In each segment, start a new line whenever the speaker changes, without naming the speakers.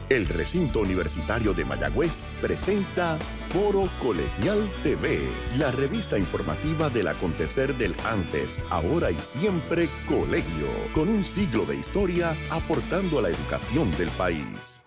El Recinto Universitario de Mayagüez presenta Foro Colegial TV, la revista informativa del acontecer del antes, ahora y siempre colegio, con un siglo de historia aportando a la educación del país.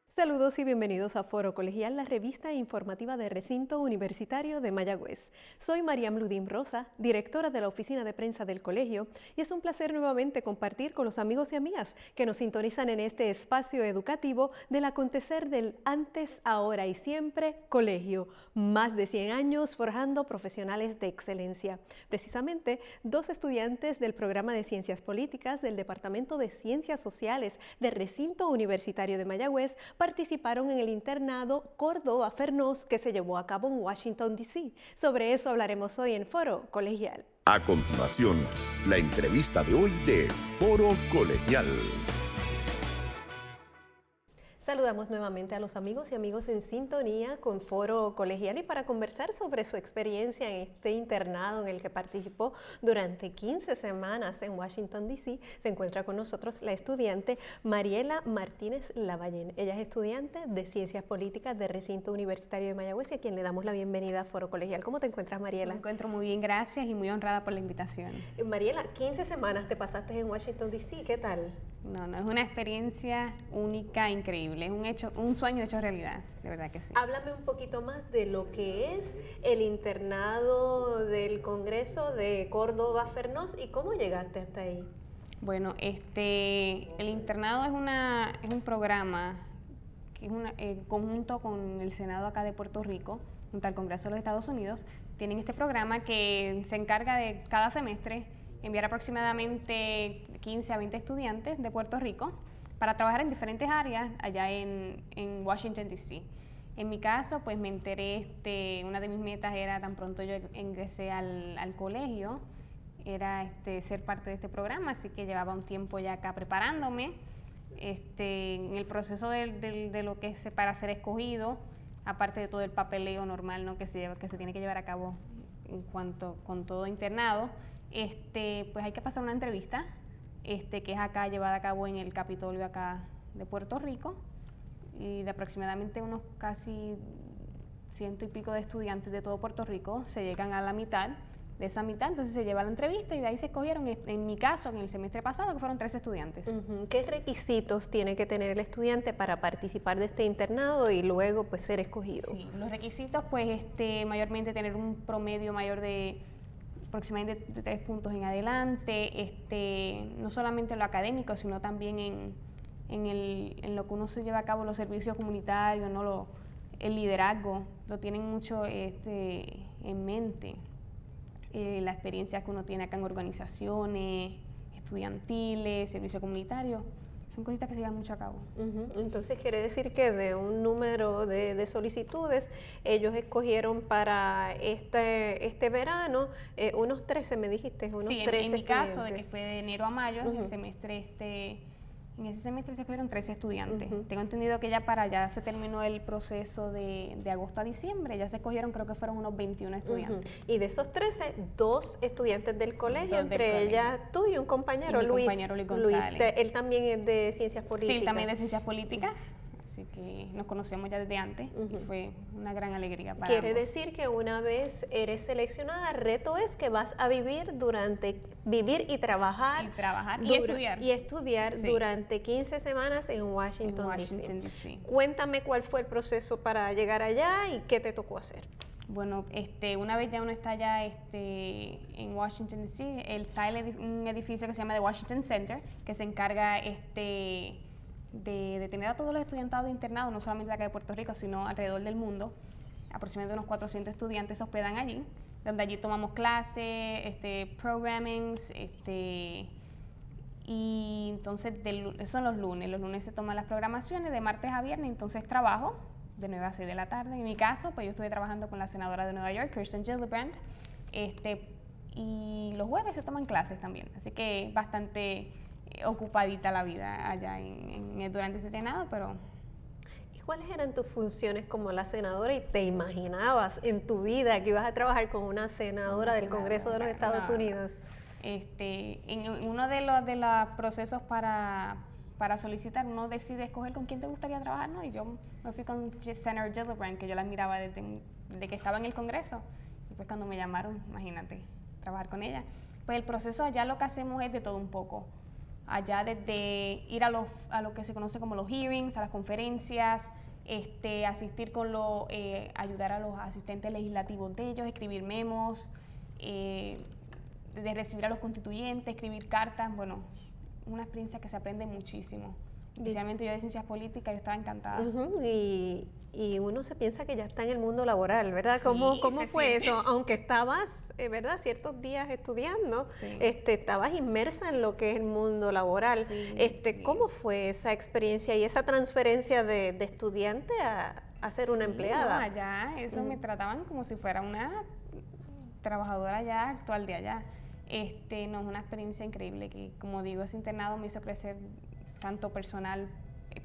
Saludos y bienvenidos a Foro Colegial, la revista informativa del Recinto Universitario de Mayagüez. Soy Mariam Ludim Rosa, directora de la Oficina de Prensa del Colegio, y es un placer nuevamente compartir con los amigos y amigas que nos sintonizan en este espacio educativo del acontecer del antes, ahora y siempre colegio. Más de 100 años forjando profesionales de excelencia. Precisamente, 2 estudiantes del programa de Ciencias Políticas del Departamento de Ciencias Sociales del Recinto Universitario de Mayagüez participaron en el internado Córdoba Fernós que se llevó a cabo en Washington, D.C. Sobre eso hablaremos hoy en Foro Colegial.
A continuación, la entrevista de hoy de Foro Colegial.
Saludamos nuevamente a los amigos y amigos en sintonía con Foro Colegial y para conversar sobre su experiencia en este internado en el que participó durante 15 semanas en Washington, D.C., se encuentra con nosotros la estudiante Mariela Martínez Lavallén. Ella es estudiante de Ciencias Políticas del Recinto Universitario de Mayagüez y a quien le damos la bienvenida a Foro Colegial. ¿Cómo te encuentras, Mariela?
Me encuentro muy bien, gracias, y muy honrada por la invitación.
Mariela, 15 semanas te pasaste en Washington, D.C., ¿qué tal?
No, es una experiencia única, increíble, es un sueño hecho realidad, de verdad que sí.
Háblame un poquito más de lo que es el internado del Congreso de Córdoba Fernós y cómo llegaste hasta ahí.
Bueno, el internado es un programa que es en conjunto con el Senado acá de Puerto Rico, junto al Congreso de los Estados Unidos, tienen este programa que se encarga de cada semestre enviar aproximadamente 15 a 20 estudiantes de Puerto Rico para trabajar en diferentes áreas allá en Washington, D.C. En mi caso, pues me enteré, una de mis metas era tan pronto yo ingresé al colegio, era ser parte de este programa, así que llevaba un tiempo ya acá preparándome. En el proceso de lo que es para ser escogido, aparte de todo el papeleo normal, ¿no?, que se tiene que llevar a cabo en cuanto con todo internado, pues hay que pasar una entrevista, que es acá llevada a cabo en el Capitolio acá de Puerto Rico, y de aproximadamente unos casi 100 y pico de estudiantes de todo Puerto Rico se llegan a la mitad de esa mitad, entonces se lleva la entrevista y de ahí se escogieron, en mi caso, en el semestre pasado, que fueron 3 estudiantes.
¿Qué requisitos tiene que tener el estudiante para participar de este internado y luego pues ser escogido?
Sí, los requisitos pues mayormente tener un promedio mayor de aproximadamente de 3 puntos en adelante, no solamente en lo académico, sino también en lo que uno se lleva a cabo, los servicios comunitarios, ¿no? El liderazgo, lo tienen mucho en mente. La experiencia que uno tiene acá en organizaciones estudiantiles, servicio comunitario, son cositas que se llevan mucho a cabo.
Entonces quiere decir que de un número de solicitudes, ellos escogieron para este verano unos 13, me dijiste, unos 13
en mi caso,
estudiantes.
de que fue de enero a mayo, en el semestre en ese semestre se fueron 13 estudiantes. Tengo entendido que ya se terminó el proceso de agosto a diciembre, ya se escogieron, creo que fueron unos 21 estudiantes.
Y de esos 13, 2 estudiantes del colegio, entre ellas tú y un compañero,
Luis González.
Él también es de Ciencias Políticas.
Sí, también de Ciencias Políticas, así que nos conocíamos ya desde antes y fue una gran alegría para
Quiere
ambos.
decir que una vez eres seleccionada, el reto es que vas a vivir y trabajar. Y estudiar
sí,
durante 15 semanas en Washington,
D.C.
Cuéntame cuál fue el proceso para llegar allá y qué te tocó hacer.
Bueno, una vez ya uno está allá en Washington, D.C., está un edificio que se llama The Washington Center, que se encarga de tener a todos los estudiantados de internado, no solamente de acá de Puerto Rico, sino alrededor del mundo. Aproximadamente unos 400 estudiantes se hospedan allí, donde allí tomamos clases, programmings, y entonces esos son los lunes se toman las programaciones de martes a viernes, entonces trabajo de 9 a 6 de la tarde. En mi caso, pues yo estuve trabajando con la senadora de Nueva York, Kirsten Gillibrand, y los jueves se toman clases también, así que bastante ocupadita la vida allá durante ese internado, pero...
¿Y cuáles eran tus funciones como la senadora y te imaginabas en tu vida que ibas a trabajar con una senadora del Congreso de los Estados Unidos?
En uno de los procesos para para solicitar, uno decide escoger con quién te gustaría trabajar, ¿no? Y yo me fui con Senator Gillibrand, que yo la admiraba desde que estaba en el Congreso. Y pues cuando me llamaron, imagínate, trabajar con ella. Pues el proceso allá lo que hacemos es de todo un poco. Allá desde ir a lo que se conoce como los hearings, a las conferencias, asistir ayudar a los asistentes legislativos de ellos, escribir memos, de recibir a los constituyentes, escribir cartas, bueno, una experiencia que se aprende muchísimo. Especialmente yo de ciencias políticas, yo estaba encantada.
Y uno se piensa que ya está en el mundo laboral, ¿verdad?
Sí,
¿Cómo fue eso? Aunque estabas, ¿verdad?, ciertos días estudiando,
Sí.
Estabas inmersa en lo que es el mundo laboral.
Sí,
¿Cómo fue esa experiencia y esa transferencia de estudiante a ser una empleada?
No, allá eso me trataban como si fuera una trabajadora ya actual de allá. No, es una experiencia increíble que, como digo, ese internado me hizo crecer tanto personal,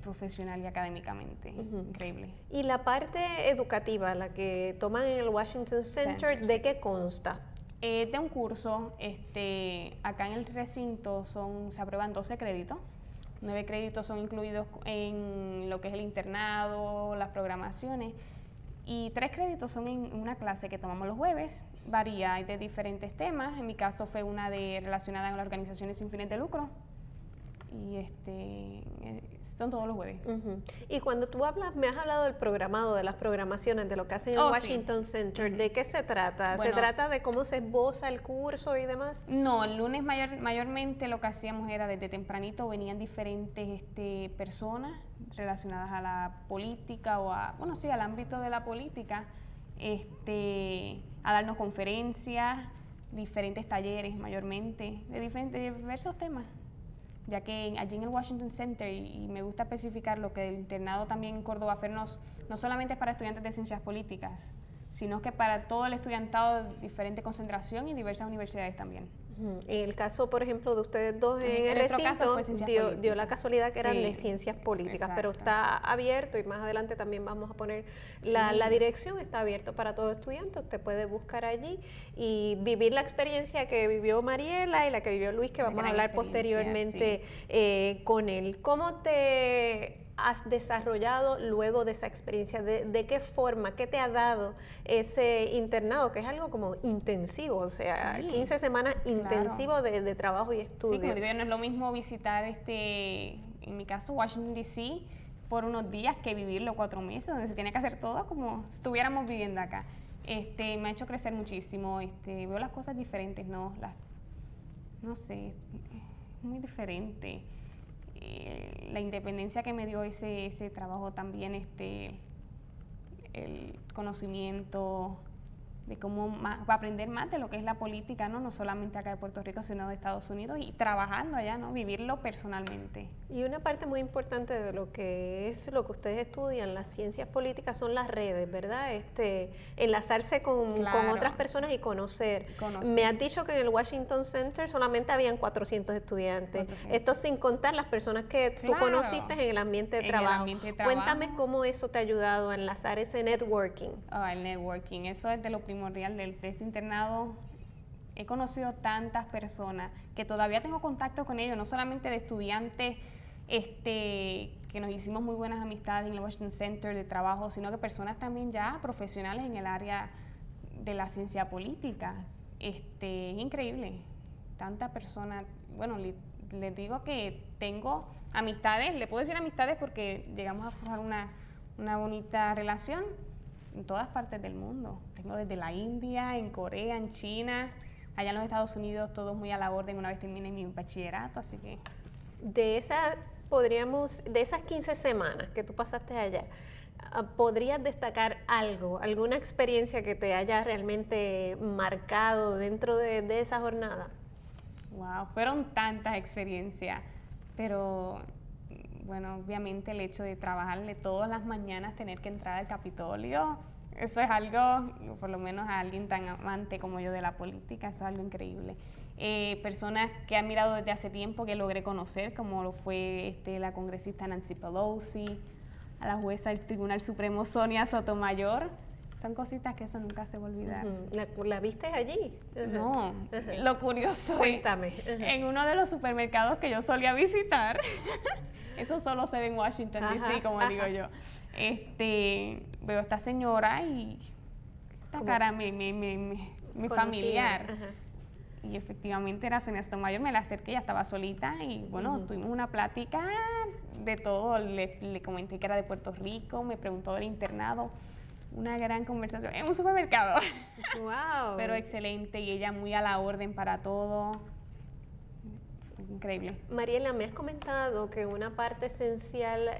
profesional y académicamente. Increíble.
Y la parte educativa, la que toman en el Washington Center, ¿de
sí.
qué consta?
De un curso, acá en el recinto se aprueban 12 créditos. 9 créditos son incluidos en lo que es el internado, las programaciones, y 3 créditos son en una clase que tomamos los jueves. Varía, hay de diferentes temas. En mi caso fue una relacionada con las organizaciones sin fines de lucro, y son todos los jueves.
Y cuando tú me has hablado del programado, de las programaciones, de lo que hacen en Washington Center, ¿de qué se trata?
Bueno,
¿Se trata de cómo se esboza el curso y demás?
No, el lunes mayormente lo que hacíamos era desde tempranito venían diferentes personas relacionadas a la política o al ámbito de la política, a darnos conferencias, diferentes talleres mayormente, de diversos temas. Ya que allí en el Washington Center, y me gusta especificar lo que el internado también en Córdoba Fernos, no solamente es para estudiantes de ciencias políticas, sino que para todo el estudiantado de diferente concentración y diversas universidades también.
En el caso, por ejemplo, de ustedes dos en el recinto, dio la casualidad que eran de ciencias políticas,
exacto.
pero está abierto, y más adelante también vamos a poner la dirección, está abierto para todo estudiante. Usted puede buscar allí y vivir la experiencia que vivió Mariela y la que vivió Luis, que vamos a hablar posteriormente con él. ¿Cómo te has desarrollado luego de esa experiencia? ¿De qué forma? ¿Qué te ha dado ese internado? Que es algo como intensivo, o sea, 15 semanas intensivo de trabajo y estudio.
Sí, como digo, no es lo mismo visitar, en mi caso, Washington, D.C., por unos días que vivirlo 4 meses, donde se tiene que hacer todo como si estuviéramos viviendo acá. Me ha hecho crecer muchísimo, veo las cosas diferentes, no sé, es muy diferente. La independencia que me dio ese trabajo también, el conocimiento de cómo aprender más de lo que es la política, no solamente acá de Puerto Rico, sino de Estados Unidos, y trabajando allá, vivirlo personalmente.
Y una parte muy importante de lo que ustedes estudian, las ciencias políticas, son las redes, ¿verdad? Enlazarse con otras personas y conocer. Me has dicho que en el Washington Center solamente habían 400 estudiantes. Esto sin contar las personas que tú conociste en el ambiente de trabajo. Cuéntame cómo eso te ha ayudado a enlazar ese networking.
El networking, eso es de lo primordial de este internado. He conocido tantas personas que todavía tengo contacto con ellos, no solamente de estudiantes que nos hicimos muy buenas amistades en el Washington Center de trabajo, sino que personas también ya profesionales en el área de la ciencia política. Es increíble, tantas personas. Bueno, les digo que tengo amistades, le puedo decir amistades porque llegamos a formar una bonita relación en todas partes del mundo. Tengo desde la India, en Corea, en China, allá en los Estados Unidos, todos muy a la orden una vez termine mi bachillerato, así que...
De esas 15 semanas que tú pasaste allá, ¿podrías destacar alguna experiencia que te haya realmente marcado dentro de esa jornada?
Wow, fueron tantas experiencias, pero bueno, obviamente el hecho de trabajarle todas las mañanas, tener que entrar al Capitolio, eso es algo, por lo menos a alguien tan amante como yo de la política, eso es algo increíble. Personas que he mirado desde hace tiempo que logré conocer, como lo fue la congresista Nancy Pelosi, a la jueza del Tribunal Supremo Sonia Sotomayor. son cositas que eso nunca se va a olvidar.
¿La viste allí?
No, lo curioso
Cuéntame.
En uno de los supermercados que yo solía visitar, eso solo se ve en Washington, D.C., como digo yo, veo a esta señora y esta cara mi familiar. Y efectivamente era señora Sotomayor, me la acerqué, ella estaba solita y bueno, tuvimos una plática de todo, le comenté que era de Puerto Rico, me preguntó del internado, una gran conversación en un supermercado.
Wow.
Pero excelente y ella muy a la orden para todo. Increíble.
Mariela, me has comentado que una parte esencial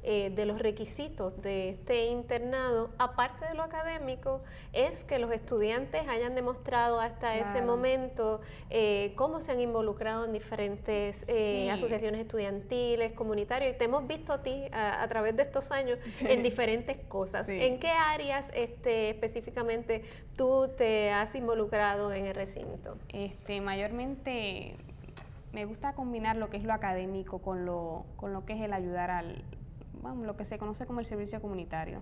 de los requisitos de este internado, aparte de lo académico, es que los estudiantes hayan demostrado hasta ese momento cómo se han involucrado en diferentes asociaciones estudiantiles, comunitarias, y te hemos visto a ti a través de estos años en diferentes cosas. ¿En qué áreas específicamente tú te has involucrado en el recinto?
Mayormente me gusta combinar lo que es lo académico con lo que es el ayudar lo que se conoce como el servicio comunitario,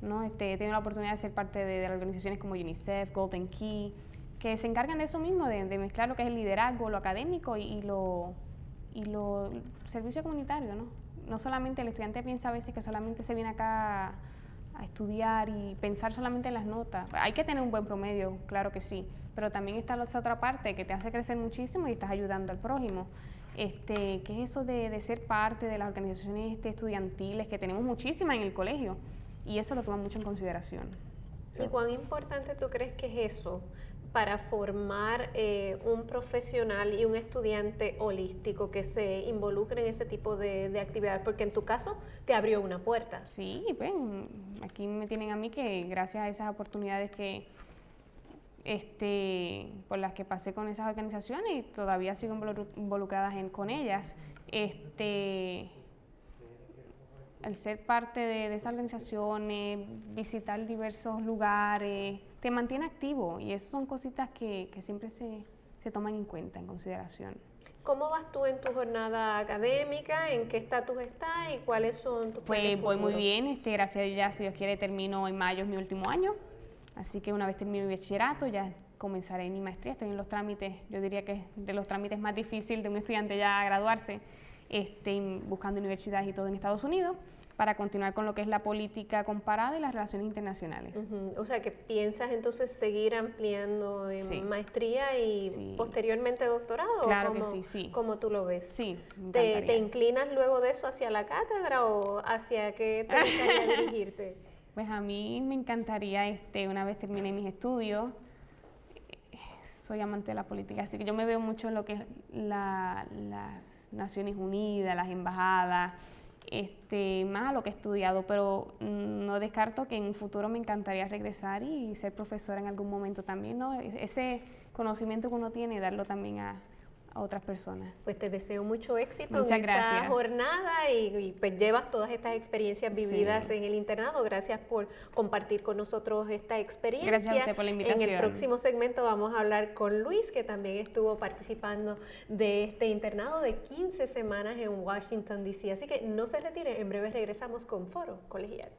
¿no? He tenido la oportunidad de ser parte de organizaciones como UNICEF, Golden Key, que se encargan de eso mismo, de mezclar lo que es el liderazgo, lo académico y lo servicio comunitario, ¿no? No solamente el estudiante piensa a veces que solamente se viene acá a estudiar y pensar solamente en las notas. Hay que tener un buen promedio, claro que sí, pero también está esa otra parte que te hace crecer muchísimo y estás ayudando al prójimo. Que es eso de ser parte de las organizaciones estudiantiles, que tenemos muchísimas en el colegio, y eso lo toman mucho en consideración.
¿Y cuán importante tú crees que es eso para formar un profesional y un estudiante holístico que se involucre en ese tipo de actividades? Porque en tu caso te abrió una puerta.
Sí, pues aquí me tienen a mí que gracias a esas oportunidades que por las que pasé con esas organizaciones y todavía sigo involucrada con ellas, al ser parte de esas organizaciones, visitar diversos lugares, te mantiene activo y esas son cositas que siempre se toman en cuenta, en consideración.
¿Cómo vas tú en tu jornada académica? ¿En qué estatus estás y cuáles son tus planes
Pues voy muy
futuros?
bien, gracias a Dios, ya, si Dios quiere, termino en mayo, es mi último año. Así que una vez termine mi bachillerato, ya comenzaré mi maestría. Estoy en los trámites, yo diría que es de los trámites más difíciles de un estudiante ya graduarse, buscando universidades y todo en Estados Unidos, para continuar con lo que es la política comparada y las relaciones internacionales.
O sea, que piensas entonces seguir ampliando en maestría y posteriormente doctorado.
Claro que sí.
¿Cómo tú lo ves?
Sí, me
¿Te inclinas luego de eso hacia la cátedra o hacia qué te gustaría dirigirte?
Pues a mí me encantaría, una vez termine mis estudios, soy amante de la política, así que yo me veo mucho en lo que es las Naciones Unidas, las embajadas, más a lo que he estudiado, pero no descarto que en un futuro me encantaría regresar y ser profesora en algún momento también, ¿no? Ese conocimiento que uno tiene, darlo también a otras personas.
Pues te deseo mucho éxito
Muchas
en
gracias.
esa jornada y pues llevas todas estas experiencias vividas en el internado. Gracias por compartir con nosotros esta experiencia.
Gracias a usted por la invitación.
En el próximo segmento vamos a hablar con Luis, que también estuvo participando de este internado de 15 semanas en Washington, D.C. Así que no se retire, en breve regresamos con Foro Colegial.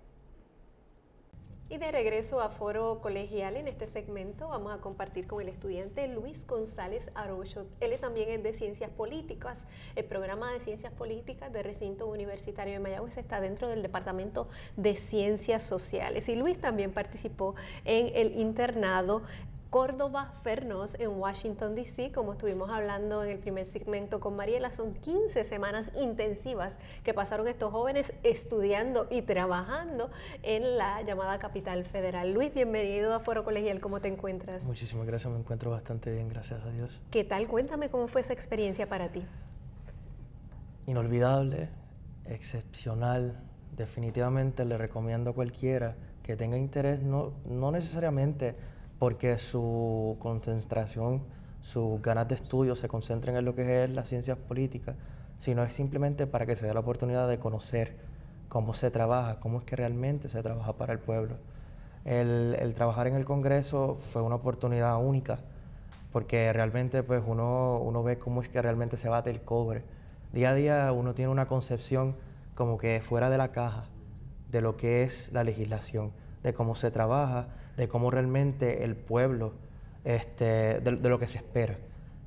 Y de regreso a Foro Colegial, en este segmento vamos a compartir con el estudiante Luis González Arocho. Él también es de Ciencias Políticas. El programa de Ciencias Políticas del Recinto Universitario de Mayagüez está dentro del Departamento de Ciencias Sociales. Y Luis también participó en el internado Córdoba Fernos en Washington, D.C., como estuvimos hablando en el primer segmento con Mariela. Son 15 semanas intensivas que pasaron estos jóvenes estudiando y trabajando en la llamada capital federal. Luis, bienvenido a Foro Colegial, ¿cómo te encuentras?
Muchísimas gracias, me encuentro bastante bien, gracias a Dios.
¿Qué tal? Cuéntame cómo fue esa experiencia para ti.
Inolvidable, excepcional, definitivamente le recomiendo a cualquiera que tenga interés, no necesariamente porque su concentración, sus ganas de estudio se concentren en lo que es las ciencias políticas, sino es simplemente para que se dé la oportunidad de conocer cómo se trabaja, cómo es que realmente se trabaja para el pueblo. El trabajar en el Congreso fue una oportunidad única, porque realmente pues uno ve cómo es que realmente se bate el cobre. Día a día uno tiene una concepción como que fuera de la caja de lo que es la legislación, de cómo se trabaja, de cómo realmente el pueblo, de lo que se espera.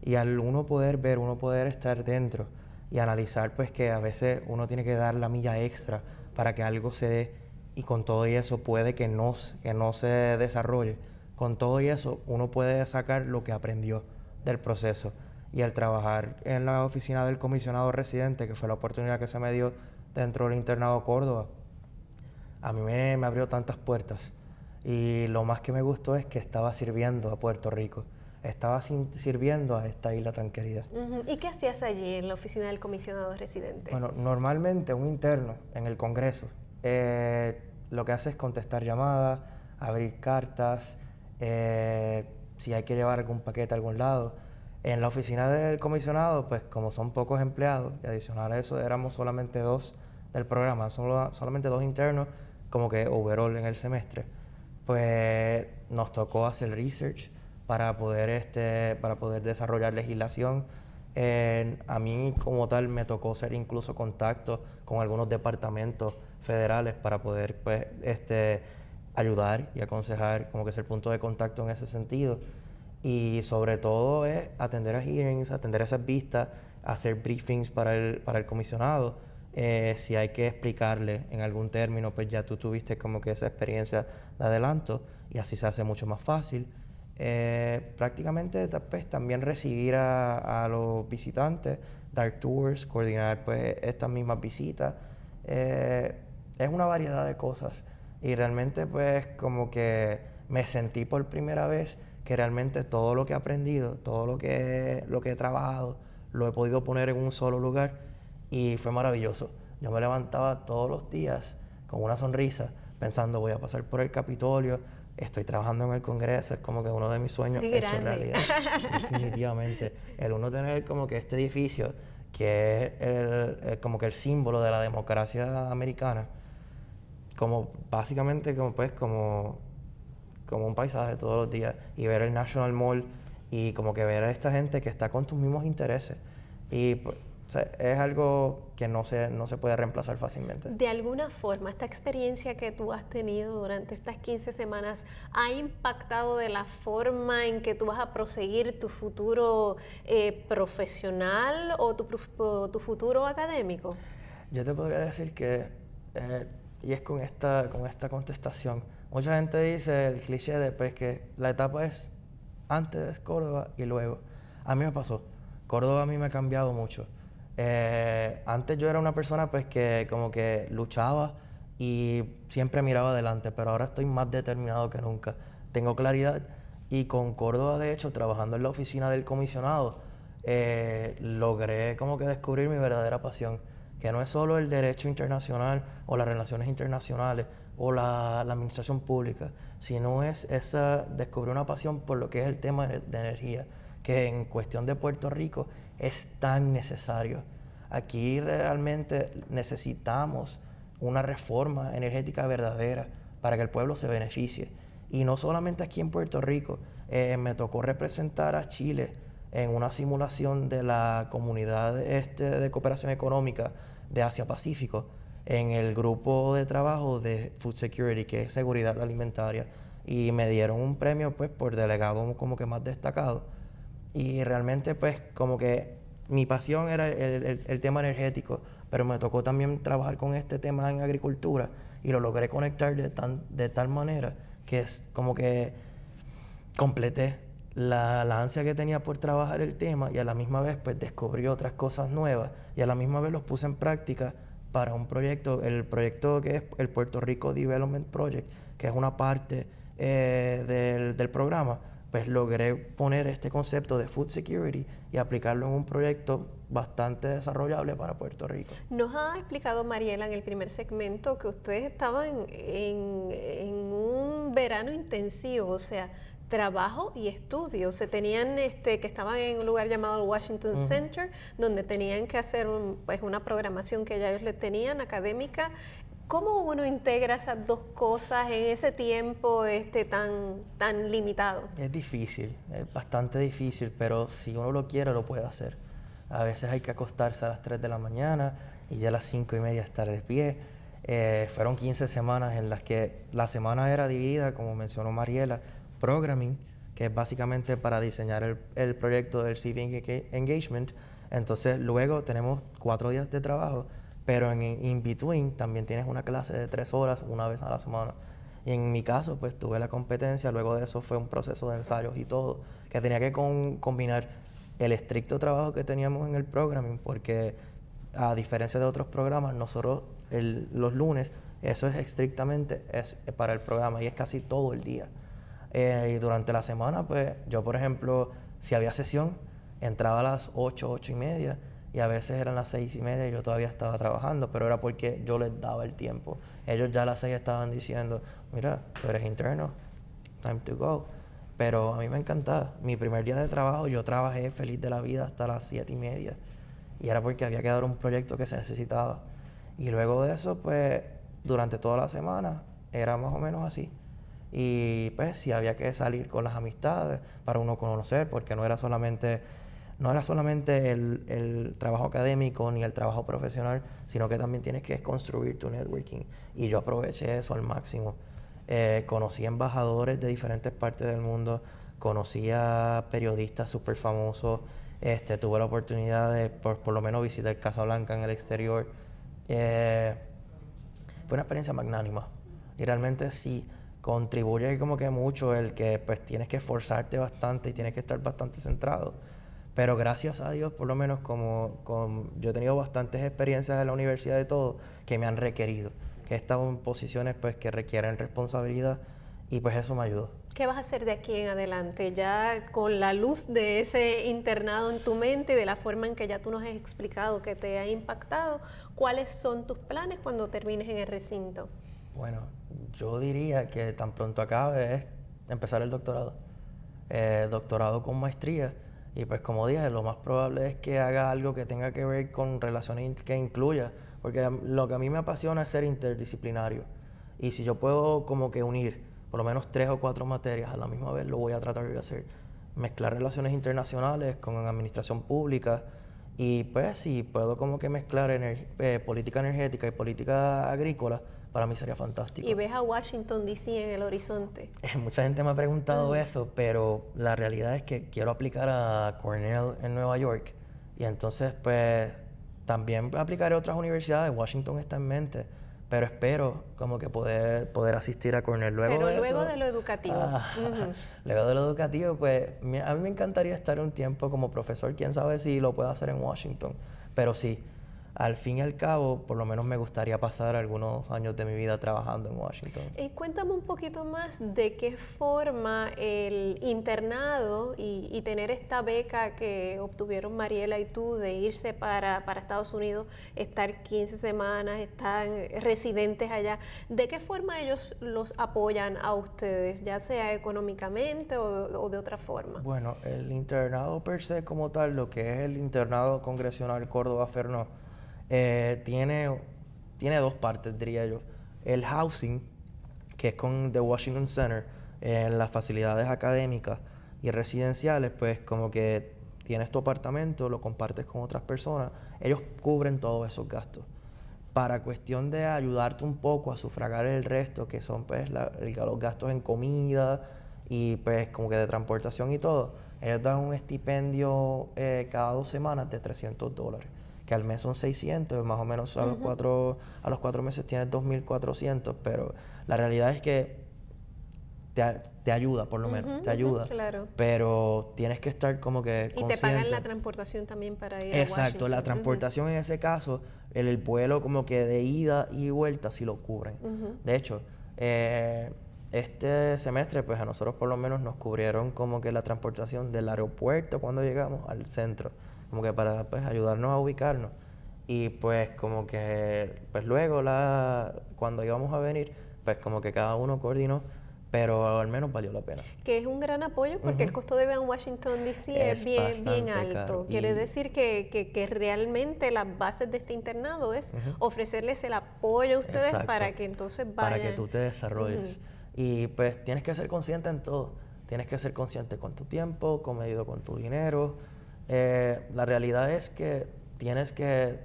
Y al uno poder ver, uno poder estar dentro y analizar pues que a veces uno tiene que dar la milla extra para que algo se dé, y con todo y eso puede que no se desarrolle. Con todo y eso uno puede sacar lo que aprendió del proceso. Y al trabajar en la oficina del comisionado residente, que fue la oportunidad que se me dio dentro del internado Córdoba, a mí me abrió tantas puertas. Y lo más que me gustó es que estaba sirviendo a Puerto Rico. Estaba sirviendo a esta isla tan querida.
¿Y qué hacías allí en la oficina del comisionado residente?
Bueno, normalmente un interno en el Congreso lo que hace es contestar llamadas, abrir cartas, si hay que llevar algún paquete a algún lado. En la oficina del comisionado, pues como son pocos empleados, y adicional a eso éramos solamente 2 del programa, solamente 2 internos, como que overall en el semestre, pues nos tocó hacer research para poder desarrollar legislación. A mí como tal me tocó hacer incluso contacto con algunos departamentos federales para poder pues, ayudar y aconsejar, como que ser punto de contacto en ese sentido. Y sobre todo es atender a hearings, atender esas vistas, hacer briefings para el comisionado. Si hay que explicarle en algún término, pues ya tú tuviste como que esa experiencia de adelanto y así se hace mucho más fácil. Prácticamente pues, también recibir a los visitantes, dar tours, coordinar pues estas mismas visitas. Es una variedad de cosas y realmente pues como que me sentí por primera vez que realmente todo lo que he aprendido, todo lo que he trabajado, lo he podido poner en un solo lugar y fue maravilloso. Yo me levantaba todos los días con una sonrisa pensando voy a pasar por el Capitolio, estoy trabajando en el Congreso, es como que uno de mis sueños hecho realidad. Definitivamente. El uno tener como que este edificio, que es como que el símbolo de la democracia americana, como básicamente como un paisaje todos los días, y ver el National Mall y como que ver a esta gente que está con tus mismos intereses. Y pues, o sea, es algo que no se puede reemplazar fácilmente.
De alguna forma, esta experiencia que tú has tenido durante estas 15 semanas ha impactado de la forma en que tú vas a proseguir tu futuro profesional o tu futuro académico.
Yo te podría decir que, y es con esta contestación, mucha gente dice el cliché de pues, que la etapa es antes de Córdoba y luego. A mí me pasó. Córdoba a mí me ha cambiado mucho. Antes yo era una persona pues que como que luchaba y siempre miraba adelante, pero ahora estoy más determinado que nunca. Tengo claridad y con Córdoba, de hecho, trabajando en la oficina del comisionado, logré como que descubrir mi verdadera pasión, que no es solo el derecho internacional o las relaciones internacionales o la administración pública, sino es descubrir una pasión por lo que es el tema de energía, que en cuestión de Puerto Rico es tan necesario. Aquí realmente necesitamos una reforma energética verdadera para que el pueblo se beneficie. Y no solamente aquí en Puerto Rico, me tocó representar a Chile en una simulación de la comunidad de cooperación económica de Asia-Pacífico, en el grupo de trabajo de Food Security, que es seguridad alimentaria, y me dieron un premio pues por delegado como que más destacado. Y realmente pues como que mi pasión era el tema energético, pero me tocó también trabajar con este tema en agricultura y lo logré conectar de tal manera que es como que completé la ansia que tenía por trabajar el tema y a la misma vez pues descubrí otras cosas nuevas y a la misma vez los puse en práctica para un proyecto, el proyecto que es el Puerto Rico Development Project, que es una parte del programa. Pues logré poner este concepto de food security y aplicarlo en un proyecto bastante desarrollable para Puerto Rico.
Nos ha explicado Mariela en el primer segmento que ustedes estaban en un verano intensivo, o sea, trabajo y estudio. Se tenían que estaban en un lugar llamado el Washington Center, donde tenían que hacer pues una programación que ya ellos le tenían académica. ¿Cómo uno integra esas dos cosas en ese tiempo tan limitado?
Es difícil, es bastante difícil, pero si uno lo quiere, lo puede hacer. A veces hay que acostarse a las 3 de la mañana y ya a las 5:30 estar de pie. Fueron 15 semanas en las que la semana era dividida, como mencionó Mariela, programming, que es básicamente para diseñar el proyecto del Civic Engagement. Entonces luego tenemos 4 días de trabajo, pero en in between también tienes una clase de 3 horas una vez a la semana. Y en mi caso, pues tuve la competencia, luego de eso fue un proceso de ensayos y todo, que tenía que combinar el estricto trabajo que teníamos en el programming, porque a diferencia de otros programas, nosotros los lunes, eso es estrictamente para el programa y es casi todo el día. Y durante la semana, pues yo, por ejemplo, si había sesión, entraba a las 8, 8:30 y a veces eran las 6:30 y yo todavía estaba trabajando, pero era porque yo les daba el tiempo. Ellos ya a las 6 estaban diciendo, mira, tú eres interno, time to go. Pero a mí me encantaba. Mi primer día de trabajo yo trabajé feliz de la vida hasta las 7:30 y era porque había que dar un proyecto que se necesitaba. Y luego de eso, pues, durante toda la semana era más o menos así. Y pues sí había que salir con las amistades para uno conocer, porque no era solamente el trabajo académico ni el trabajo profesional, sino que también tienes que construir tu networking. Y yo aproveché eso al máximo. Conocí embajadores de diferentes partes del mundo, conocí a periodistas súper famosos, tuve la oportunidad de por lo menos visitar Casablanca en el exterior. Fue una experiencia magnánima y realmente sí contribuye como que mucho el que pues tienes que esforzarte bastante y tienes que estar bastante centrado. Pero gracias a Dios, por lo menos yo he tenido bastantes experiencias en la universidad de todo que me han requerido, que he estado en posiciones pues que requieren responsabilidad y pues eso me ayudó.
¿Qué vas a hacer de aquí en adelante? Ya con la luz de ese internado en tu mente y de la forma en que ya tú nos has explicado que te ha impactado, ¿cuáles son tus planes cuando termines en el recinto?
Bueno, yo diría que tan pronto acabe es empezar el doctorado. Doctorado con maestría. Y pues como dije, lo más probable es que haga algo que tenga que ver con relaciones que incluya. Porque lo que a mí me apasiona es ser interdisciplinario. Y si yo puedo como que unir por lo menos 3 o 4 materias a la misma vez, lo voy a tratar de hacer. Mezclar relaciones internacionales con administración pública. Y pues si puedo como que mezclar política energética y política agrícola, para mí sería fantástico.
¿Y ves a Washington D.C. en el horizonte?
Mucha gente me ha preguntado eso, pero la realidad es que quiero aplicar a Cornell en Nueva York. Y entonces, pues, también aplicaré a otras universidades. Washington está en mente, pero espero como que poder asistir a Cornell.
Luego de lo educativo.
Luego de lo educativo, pues, a mí me encantaría estar un tiempo como profesor. Quién sabe si lo puedo hacer en Washington, pero sí. Al fin y al cabo, por lo menos me gustaría pasar algunos años de mi vida trabajando en Washington.
Cuéntame un poquito más de qué forma el internado y tener esta beca que obtuvieron Mariela y tú de irse para Estados Unidos, estar 15 semanas, están residentes allá, ¿de qué forma ellos los apoyan a ustedes, ya sea económicamente o de otra forma?
Bueno, el internado per se como tal, lo que es el internado congresional Córdoba-Fernó, tiene 2 partes, diría yo. El housing, que es con The Washington Center, en las facilidades académicas y residenciales, pues como que tienes tu apartamento, lo compartes con otras personas, ellos cubren todos esos gastos. Para cuestión de ayudarte un poco a sufragar el resto, que son pues los gastos en comida y pues como que de transportación y todo, ellos dan un estipendio cada 2 semanas de $300. Que al mes son 600, más o menos a los 4 meses tienes 2.400, pero la realidad es que te ayuda, por lo menos, te ayuda.
Claro.
Pero tienes que estar como que consciente.
Y te pagan la transportación también para ir a Washington.
Exacto, la transportación en ese caso, el vuelo como que de ida y vuelta sí lo cubren. De hecho, este semestre, pues a nosotros por lo menos nos cubrieron como que la transportación del aeropuerto cuando llegamos al centro, como que para pues ayudarnos a ubicarnos. Y pues como que pues luego cuando íbamos a venir, pues como que cada uno coordinó, pero al menos valió la pena.
Que es un gran apoyo porque el costo de vida en Washington D.C. es bien alto. Caro. Quiere decir que realmente las bases de este internado es ofrecerles el apoyo a ustedes para que entonces vayan.
Para que tú te desarrolles. Y pues tienes que ser consciente en todo. Tienes que ser consciente con tu tiempo, comedido con tu dinero. La realidad es que tienes que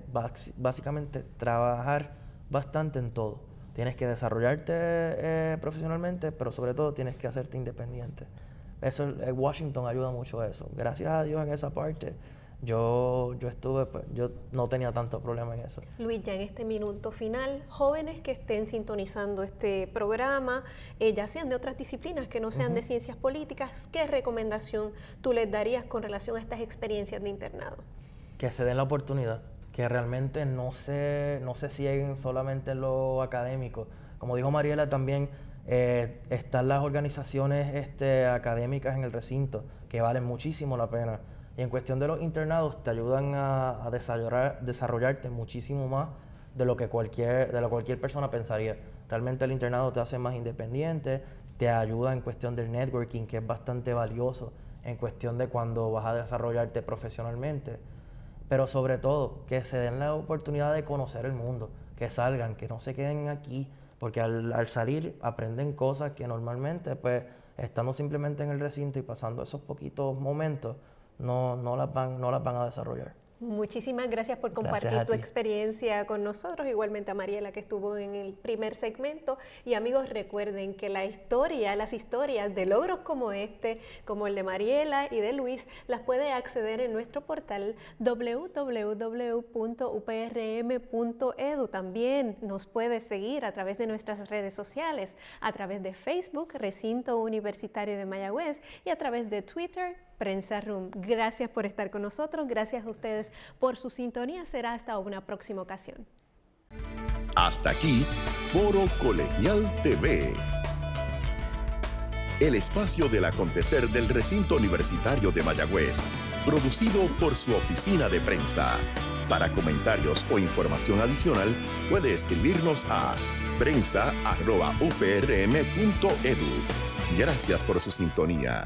básicamente trabajar bastante en todo. Tienes que desarrollarte profesionalmente, pero sobre todo tienes que hacerte independiente. Eso, Washington ayuda mucho a eso. Gracias a Dios en esa parte, yo no tenía tanto problema en eso.
Luis, ya en este minuto final, jóvenes que estén sintonizando este programa, ya sean de otras disciplinas que no sean de ciencias políticas, ¿qué recomendación tú les darías con relación a estas experiencias de internado?
Que se den la oportunidad, que realmente no se cieguen solamente en lo académico. Como dijo Mariela también, están las organizaciones académicas en el recinto, que valen muchísimo la pena. Y en cuestión de los internados, te ayudan a desarrollarte muchísimo más de lo que cualquier persona pensaría. Realmente el internado te hace más independiente, te ayuda en cuestión del networking, que es bastante valioso en cuestión de cuando vas a desarrollarte profesionalmente. Pero sobre todo, que se den la oportunidad de conocer el mundo, que salgan, que no se queden aquí, porque al salir aprenden cosas que normalmente, pues, estando simplemente en el recinto y pasando esos poquitos momentos, no las van a desarrollar.
Muchísimas gracias por compartir tu experiencia con nosotros, igualmente a Mariela, que estuvo en el primer segmento. Y amigos, recuerden que las historias de logros como como el de Mariela y de Luis, las puede acceder en nuestro portal www.uprm.edu. También nos puede seguir a través de nuestras redes sociales, a través de Facebook, Recinto Universitario de Mayagüez, y a través de Twitter, Prensa Room. Gracias por estar con nosotros, gracias a ustedes por su sintonía. Será hasta una próxima ocasión.
Hasta aquí, Foro Colegial TV. El espacio del acontecer del Recinto Universitario de Mayagüez, producido por su oficina de prensa. Para comentarios o información adicional, puede escribirnos a prensa@uprm.edu. Gracias por su sintonía.